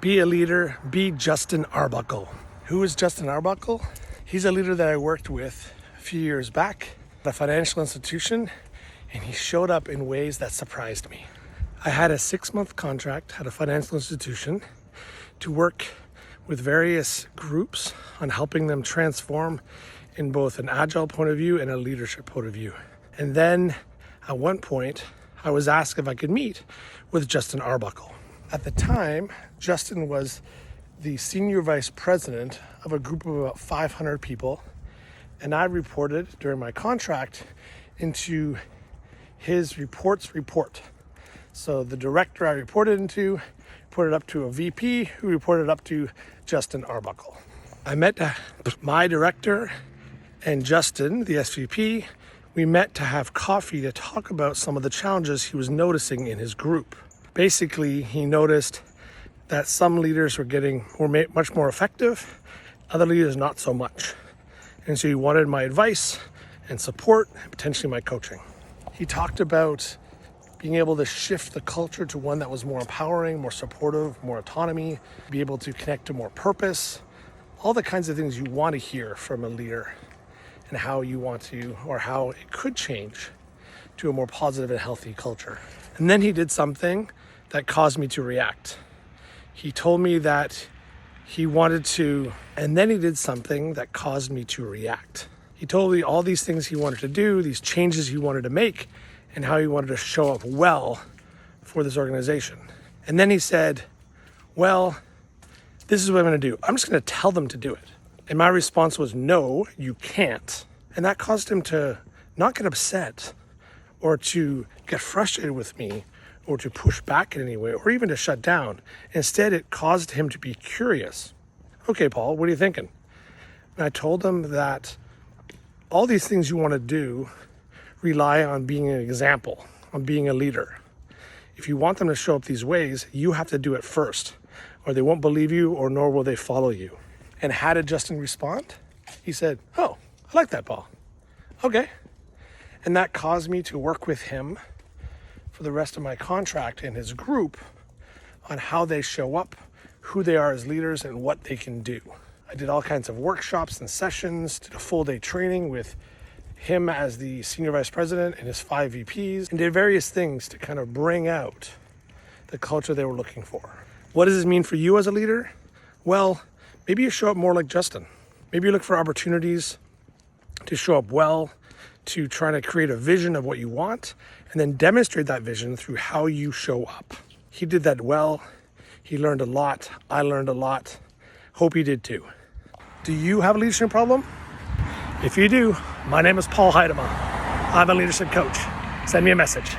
Be a leader, be Justin Arbuckle. Who is Justin Arbuckle? He's a leader that I worked with a few years back at a financial institution, and he showed up in ways that surprised me. I had a 6-month contract at a financial institution to work with various groups on helping them transform in both an agile point of view and a leadership point of view. And then at one point, I was asked if I could meet with Justin Arbuckle. At the time, Justin was the senior vice president of a group of about 500 people, and I reported during my contract into his report. So the director I reported into reported up to a VP who reported up to Justin Arbuckle. I met my director and Justin, the SVP. We met to have coffee to talk about some of the challenges he was noticing in his group. Basically, he noticed that some leaders were much more effective, other leaders not so much. And so he wanted my advice and support, and potentially my coaching. He talked about being able to shift the culture to one that was more empowering, more supportive, more autonomy, be able to connect to more purpose, all the kinds of things you want to hear from a leader, and how you want to, or how it could change to a more positive and healthy culture. And then he did something that caused me to react. He told me that he wanted to, and then he did something that caused me to react. He told me all these things he wanted to do, these changes he wanted to make, and how he wanted to show up well for this organization. And then he said, well, this is what I'm gonna do. I'm just gonna tell them to do it. And my response was, no, you can't. And that caused him to not get upset or to get frustrated with me or to push back in any way or even to shut down. Instead, it caused him to be curious. Okay, Paul, what are you thinking? And I told him that all these things you want to do rely on being an example, on being a leader. If you want them to show up these ways, you have to do it first, or they won't believe you, or nor will they follow you. And how did Justin respond? He said, oh, I like that, Paul. Okay. And that caused me to work with him for the rest of my contract in his group on how they show up, who they are as leaders, and what they can do. I did all kinds of workshops and sessions, did a full day training with him as the senior vice president and his 5 VPs, and did various things to kind of bring out the culture they were looking for. What does this mean for you as a leader? Well, maybe you show up more like Justin. Maybe you look for opportunities to show up well, to try to create a vision of what you want, and then demonstrate that vision through how you show up. He did that well. He learned a lot. I learned a lot. Hope you did too. Do you have a leadership problem? If you do, my name is Paul Heidema. I'm a leadership coach. Send me a message.